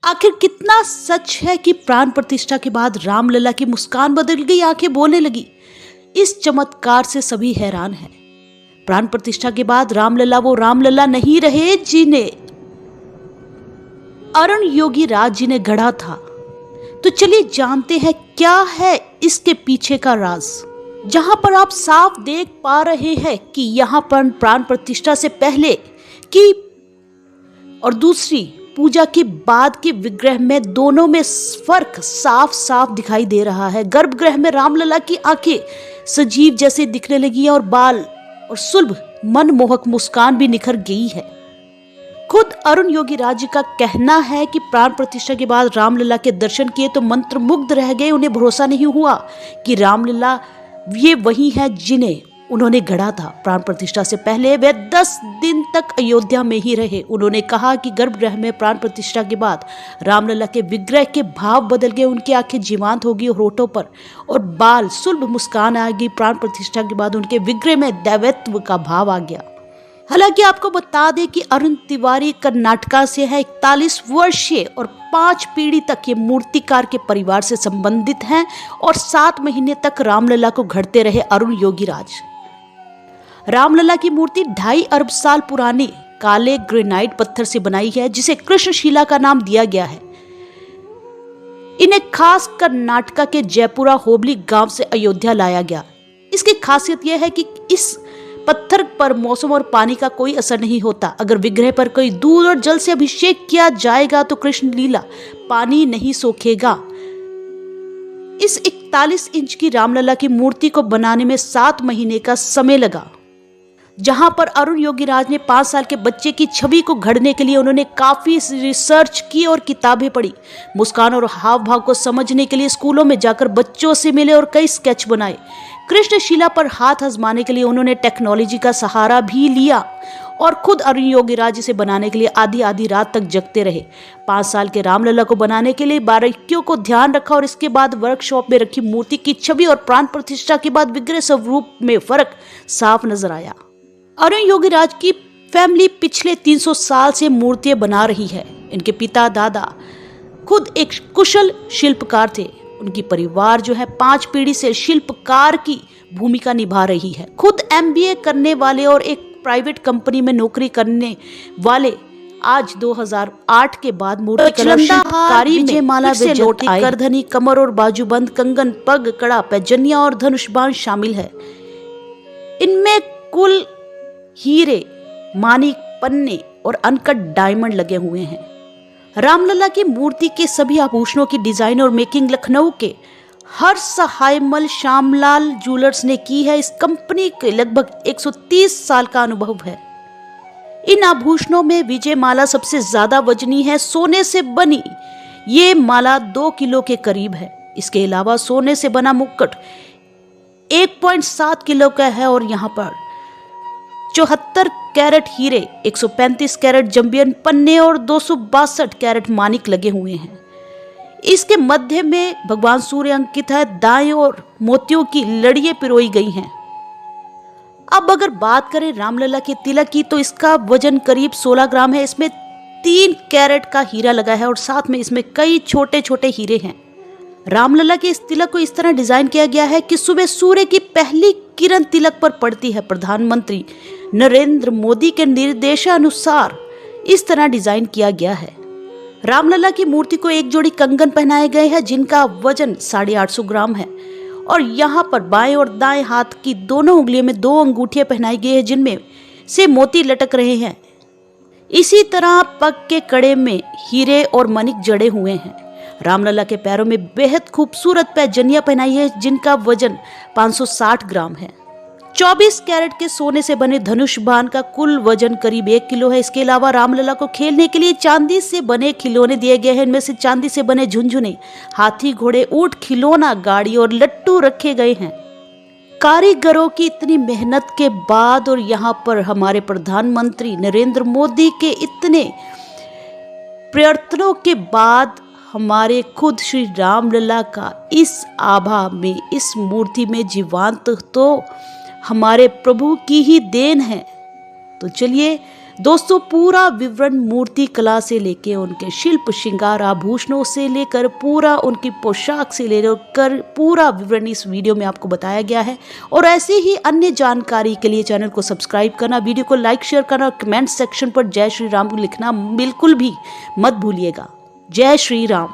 आखिर कितना सच है कि प्राण प्रतिष्ठा के बाद रामलला की मुस्कान बदल गई, आंखें बोलने लगी। इस चमत्कार से सभी हैरान हैं। प्राण प्रतिष्ठा के बाद रामलला वो रामलला नहीं रहे जिन्हें अरुण योगी राज जी ने गढ़ा था। तो चलिए जानते हैं क्या है इसके पीछे का राज। जहां पर आप साफ देख पा रहे हैं कि यहां पर प्राण प्रतिष्ठा से पहले की और दूसरी पूजा के बाद के विग्रह में दोनों में फर्क साफ साफ दिखाई दे रहा है। गर्भगृह में रामलला की आंखें सजीव जैसे दिखने लगी और बाल और सुलभ मनमोहक मुस्कान भी निखर गई है। खुद अरुण योगी राज जी का कहना है कि प्राण प्रतिष्ठा के बाद रामलला के दर्शन किए तो मंत्रमुग्ध रह गए। उन्हें भरोसा नहीं हुआ कि रामलला ये वही है जिन्हें उन्होंने गढ़ा था। प्राण प्रतिष्ठा से पहले वे 10 दिन तक अयोध्या में ही रहे। उन्होंने कहा कि गर्भगृह में प्राण प्रतिष्ठा के बाद रामलला के विग्रह के भाव बदल गए। उनकी आंखें जीवंत हो गई होठों पर और बाल सुलभ मुस्कान आ गई। प्राण प्रतिष्ठा के बाद उनके विग्रह में दैवत्व का भाव आ गया। हालांकि आपको बता दें कि अरुण तिवारी कर्नाटका से है। 41 वर्षीय और 5 पीढ़ी तक ये मूर्तिकार के परिवार से संबंधित हैं और 7 महीने तक रामलला को घड़ते रहे अरुण योगी राज। रामलला की मूर्ति 2.5 अरब साल पुराने काले ग्रेनाइट पत्थर से बनाई है, जिसे कृष्णशिला का नाम दिया गया है। इन्हें खास कर्नाटका के जयपुरा होबली गांव से अयोध्या लाया गया। इसकी खासियत यह है कि इस पत्थर पर मौसम और पानी का कोई असर नहीं होता। अगर विग्रह पर कोई दूध और जल से अभिषेक किया जाएगा तो कृष्ण लीला पानी नहीं सोखेगा। इस 41 इंच की रामलला की मूर्ति को बनाने में 7 महीने का समय लगा। जहां पर अरुण योगी राज ने 5 साल के बच्चे की छवि को घड़ने के लिए उन्होंने काफी रिसर्च की और किताबें पढ़ी। मुस्कान और हाव भाव को समझने के लिए स्कूलों में जाकर बच्चों से मिले और कई स्केच बनाए। कृष्णशिला पर हाथ आजमाने के लिए उन्होंने टेक्नोलॉजी का सहारा भी लिया और खुद अरुण योगी राज इसे बनाने के लिए आधी रात तक जगते रहे। 5 साल के रामलला को बनाने के लिए बारीकियों को ध्यान रखा और इसके बाद वर्कशॉप में रखी मूर्ति की छवि और प्राण प्रतिष्ठा के बाद विग्रह स्वरूप में फर्क साफ नजर आया। अरुण योगी राज की फैमिली पिछले 300 साल से मूर्तियां बना रही है। इनके पिता दादा खुद एक कुशल शिल्पकार थे। उनकी परिवार जो है 5 पीढ़ी से शिल्पकार की भूमिका निभा रही है। खुद MBA करने वाले और एक प्राइवेट कंपनी में नौकरी करने वाले आज 2008 के बाद मूर्ति कलाकारी में माला से लोटी, करधनी, कमर और बाजूबंद, कंगन, पग, कड़ा, पैजनिया और धनुष बाण शामिल है। इनमें कुल हीरे, मानिक, पन्ने और अनकट डायमंड लगे हुए हैं। रामलला की मूर्ति के सभी आभूषणों की डिजाइन और मेकिंग लखनऊ के हर सहायमल श्यामलाल ज्वेलर्स ने की है। इस कंपनी के लगभग 130 साल का अनुभव है। इन आभूषणों में विजय माला सबसे ज्यादा वजनी है। सोने से बनी ये माला 2 किलो के करीब है। इसके अलावा सोने से बना मुकुट 1.7 किलो का है और यहाँ पर 74 कैरेट हीरे, 135 कैरेट जंबियन पन्ने और 262 कैरेट मानिक लगे हुए हैं। इसके मध्य में भगवान सूर्य अंकित है। दाएं और मोतियों की लड़ियां पिरोई गई हैं। अब अगर बात करें रामलला के तिलक की तो इसका वजन करीब 16 ग्राम है। इसमें 3 कैरेट का हीरा लगा है और साथ में इसमें कई छोटे छोटे हीरे हैं। रामलला के इस तिलक को इस तरह डिजाइन किया गया है कि सुबह सूर्य की पहली किरण तिलक पर पड़ती है। प्रधानमंत्री नरेंद्र मोदी के निर्देशानुसार इस तरह डिजाइन किया गया है। रामलला की मूर्ति को एक जोड़ी कंगन पहनाए गए हैं जिनका वजन 850 ग्राम है और यहाँ पर बाएं और दाएं हाथ की दोनों उंगलियों में 2 अंगूठियां पहनाई गई हैं जिनमें से मोती लटक रहे हैं। इसी तरह पग के कड़े में हीरे और मणिक जड़े हुए हैं। रामलला के पैरों में बेहद खूबसूरत पैजनिया पहनाई है जिनका वजन 560 ग्राम है। 24 कैरेट के सोने से बने धनुष बाण का कुल वजन करीब 1 किलो है। इसके अलावा रामलला को खेलने के लिए चांदी से बने खिलौने दिए गए हैं। इनमें से चांदी से बने झुनझुने, हाथी, घोड़े, ऊंट, खिलौना, गाड़ी और लट्टू रखे गए हैं। कारीगरों की इतनी मेहनत के बाद और यहाँ पर हमारे प्रधानमंत्री नरेंद्र मोदी के इतने प्रयत्नों के बाद हमारे खुद श्री रामलला का इस आभा में, इस मूर्ति में जीवांत तो हमारे प्रभु की ही देन है। तो चलिए दोस्तों पूरा विवरण मूर्ति कला से लेकर उनके शिल्प श्रृंगार आभूषणों से लेकर पूरा उनकी पोशाक से लेकर पूरा विवरण इस वीडियो में आपको बताया गया है। और ऐसे ही अन्य जानकारी के लिए चैनल को सब्सक्राइब करना, वीडियो को लाइक शेयर करना और कमेंट सेक्शन पर जय श्री राम लिखना बिल्कुल भी मत भूलिएगा। जय श्री राम।